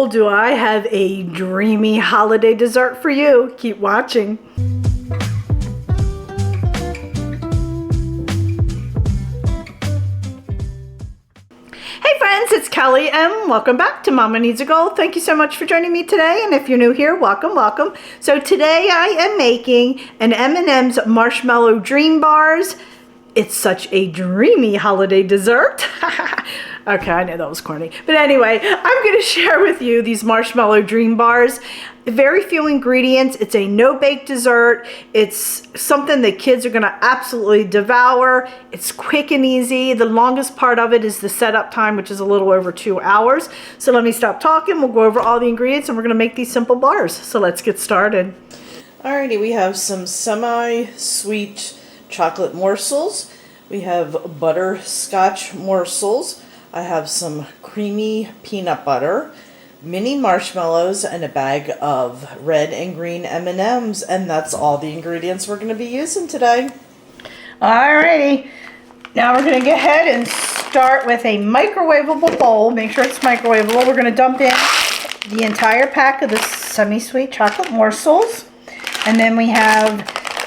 bowl, do I have a dreamy holiday dessert for you. Keep watching. Hey friends, it's Kelly and welcome back to Mama Needs a Goal. Thank you so much for joining me today, and if you're new here, welcome, welcome. So today I am making an M&M's Marshmallow Dream Bars. It's such a dreamy holiday dessert. Okay, I know that was corny. But anyway, I'm going to share with you these Marshmallow Dream Bars. Very few ingredients. It's a no-bake dessert. It's something that kids are going to absolutely devour. It's quick and easy. The longest part of it is the setup time, which is a little over 2 hours. So let me stop talking. We'll go over all the ingredients and we're going to make these simple bars. So let's get started. Alrighty, we have some semi-sweet chocolate morsels. We have butterscotch morsels. I have some creamy peanut butter, mini marshmallows, and a bag of red and green M&Ms, and that's all the ingredients we're going to be using today. Alrighty, now we're going to go ahead and start with a microwavable bowl. Make sure it's microwavable. We're going to dump in the entire pack of the semi-sweet chocolate morsels, and then we have,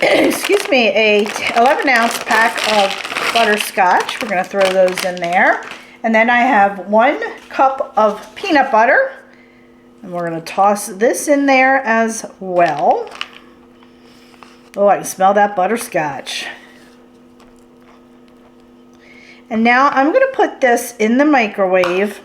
excuse me, a 11-ounce pack of butterscotch. We're going to throw those in there. And then I have 1 cup of peanut butter, and we're going to toss this in there as well. Oh, I can smell that butterscotch. And now I'm going to put this in the microwave.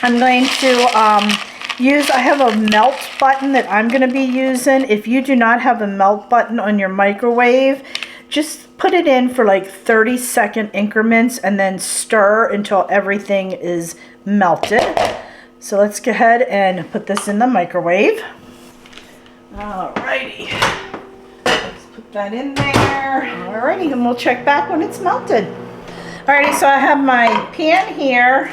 I'm going to I have a melt button that I'm going to be using. If you do not have a melt button on your microwave, just put it in for like 30-second increments and then stir until everything is melted. So let's go ahead and put this in the microwave. Alrighty. Let's put that in there. Alrighty, and we'll check back when it's melted. Alrighty, so I have my pan here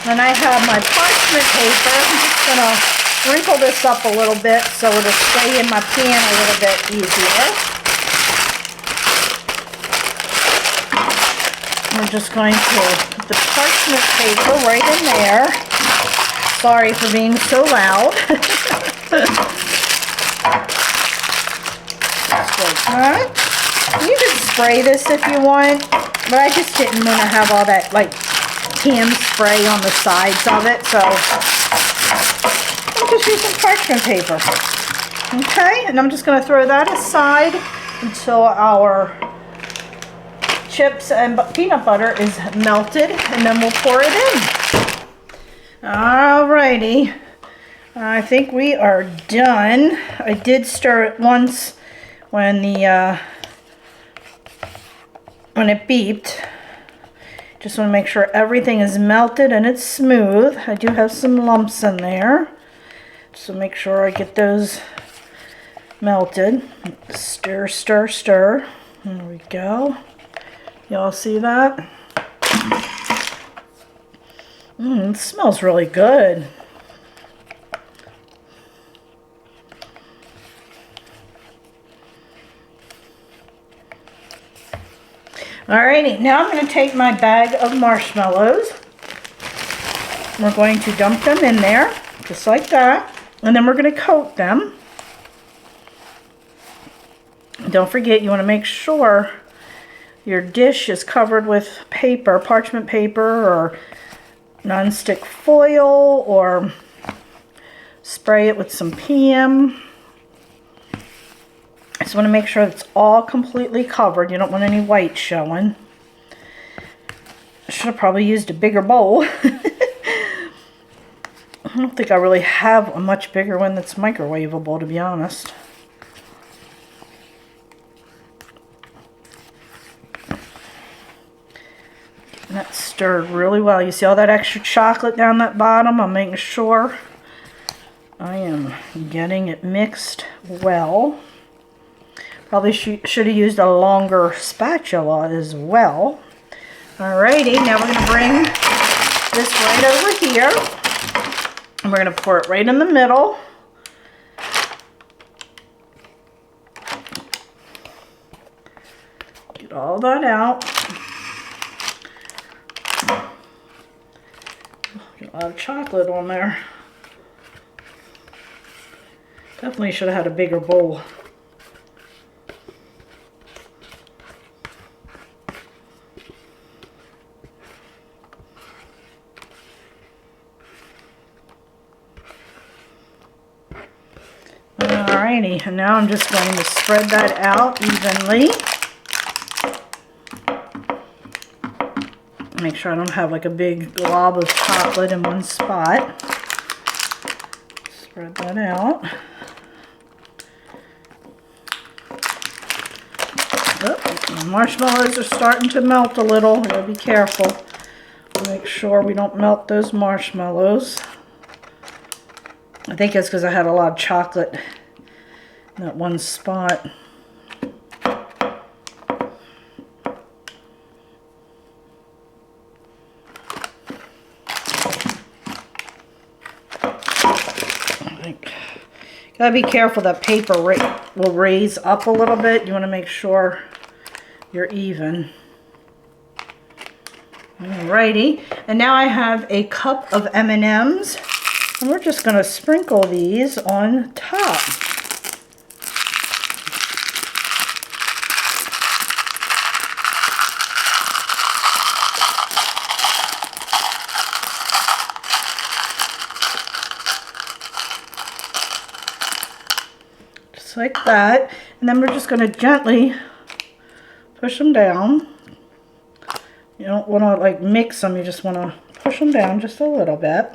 and I have my parchment paper. I'm just gonna wrinkle this up a little bit so it'll stay in my pan a little bit easier. We're just going to put the parchment paper right in there. Sorry for being so loud. Alright. You can spray this if you want, but I just didn't want to have all that like hand spray on the sides of it, so I'll just use some parchment paper. Okay, and I'm just going to throw that aside until our chips and peanut butter is melted, and then we'll pour it in. Alrighty, I think we are done. I did stir it once when the when it beeped. Just want to make sure everything is melted and it's smooth. I do have some lumps in there, so make sure I get those melted. Stir, stir, stir. There we go. Y'all see that? It smells really good. Alrighty, now I'm going to take my bag of marshmallows. We're going to dump them in there, just like that. And then we're going to coat them. Don't forget, you want to make sure your dish is covered with paper, parchment paper, or non-stick foil, or spray it with some PM. Just want to make sure it's all completely covered. You don't want any white showing. I should have probably used a bigger bowl. I don't think I really have a much bigger one that's microwavable, to be honest. That stirred really well. You see all that extra chocolate down that bottom? I'm making sure I am getting it mixed well. Probably should have used a longer spatula as well. Alrighty, now we're going to bring this right over here. And we're going to pour it right in the middle. Get all that out. Get a lot of chocolate on there. Definitely should have had a bigger bowl. Alrighty, and now I'm just going to spread that out evenly. Make sure I don't have like a big glob of chocolate in one spot. Spread that out. Oh, the marshmallows are starting to melt a little. Gotta be careful. Make sure we don't melt those marshmallows. I think it's because I had a lot of chocolate in that one spot. Gotta be careful, that paper will raise up a little bit. You want to make sure you're even. Alrighty, and now I have a cup of M&Ms, and we're just gonna sprinkle these on top. Like that, and then we're just going to gently push them down. You don't want to like mix them, you just want to push them down just a little bit.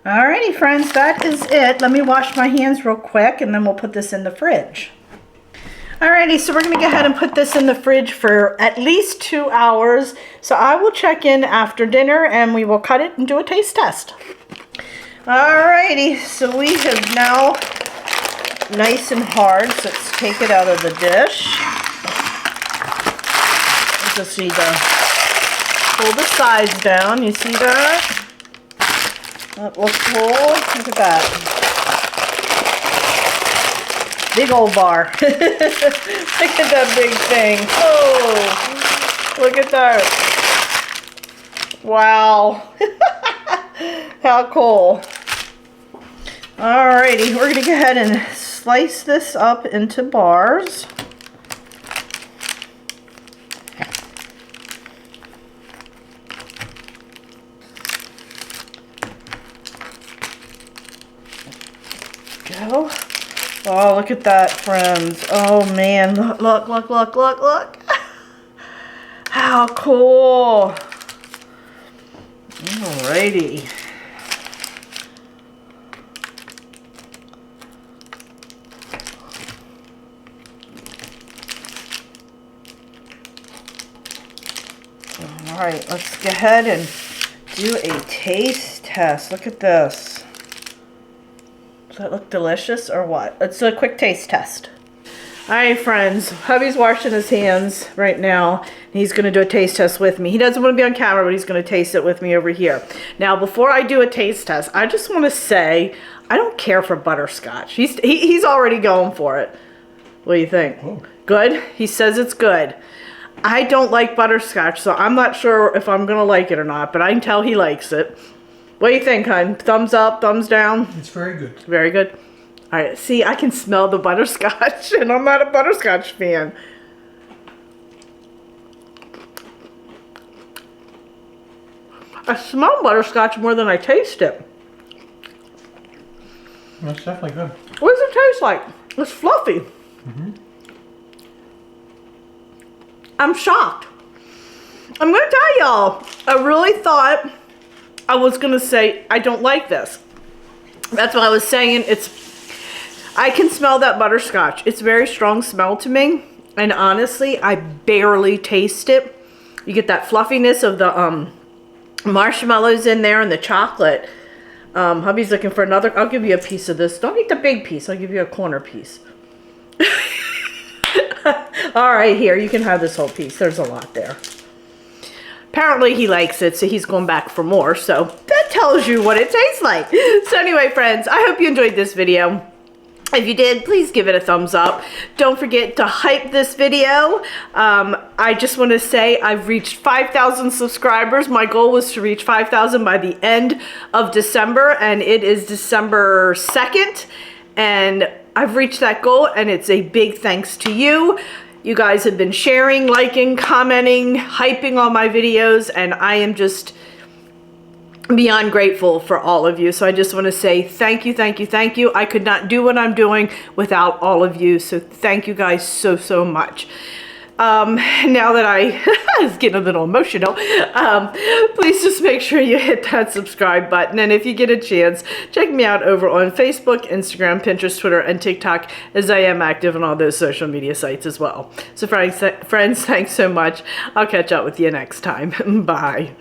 Alrighty friends, that is it. Let me wash my hands real quick and then we'll put this in the fridge. Alrighty, so we're going to go ahead and put this in the fridge for at least 2 hours. So I will check in after dinner and we will cut it and do a taste test. Alrighty, so we have now nice and hard, so let's take it out of the dish. Let's just need to pull the sides down, you see that? That looks cool, look at that. Big old bar. Look at that big thing. Oh, look at that. Wow. How cool. Alrighty, we're going to go ahead and slice this up into bars. Go. Oh, look at that, friends. Oh, man. Look, look, look, look, look, look. How cool. Alrighty. Alright, let's go ahead and do a taste test. Look at this. Does that look delicious or what? Let's do a quick taste test. Alright friends, hubby's washing his hands right now. He's going to do a taste test with me. He doesn't want to be on camera, but he's going to taste it with me over here. Now before I do a taste test, I just want to say, I don't care for butterscotch. He's already going for it. What do you think? Oh. Good? He says it's good. I don't like butterscotch, so I'm not sure if I'm going to like it or not, but I can tell he likes it. What do you think, hon? Thumbs up, thumbs down? It's very good. Very good. All right, see, I can smell the butterscotch, and I'm not a butterscotch fan. I smell butterscotch more than I taste it. That's definitely good. What does it taste like? It's fluffy. Mm-hmm. I'm shocked. I'm going to tell y'all, I really thought I was going to say, I don't like this. That's what I was saying. I can smell that butterscotch. It's a very strong smell to me. And honestly, I barely taste it. You get that fluffiness of the marshmallows in there and the chocolate. Hubby's looking for another. I'll give you a piece of this. Don't eat the big piece. I'll give you a corner piece. All right, here. You can have this whole piece. There's a lot there. Apparently he likes it, so he's going back for more. So that tells you what it tastes like. So anyway, friends, I hope you enjoyed this video. If you did, please give it a thumbs up. Don't forget to hype this video. I just want to say I've reached 5,000 subscribers. My goal was to reach 5,000 by the end of December, and it is December 2nd. And I've reached that goal, and it's a big thanks to you. You guys have been sharing, liking, commenting, hyping all my videos, and I am just beyond grateful for all of you. So I just want to say thank you, thank you, thank you. I could not do what I'm doing without all of you. So thank you guys so, so much. Now that I was getting a little emotional, please just make sure you hit that subscribe button. And if you get a chance, check me out over on Facebook, Instagram, Pinterest, Twitter, and TikTok, as I am active on all those social media sites as well. So friends, thanks so much. I'll catch up with you next time. Bye.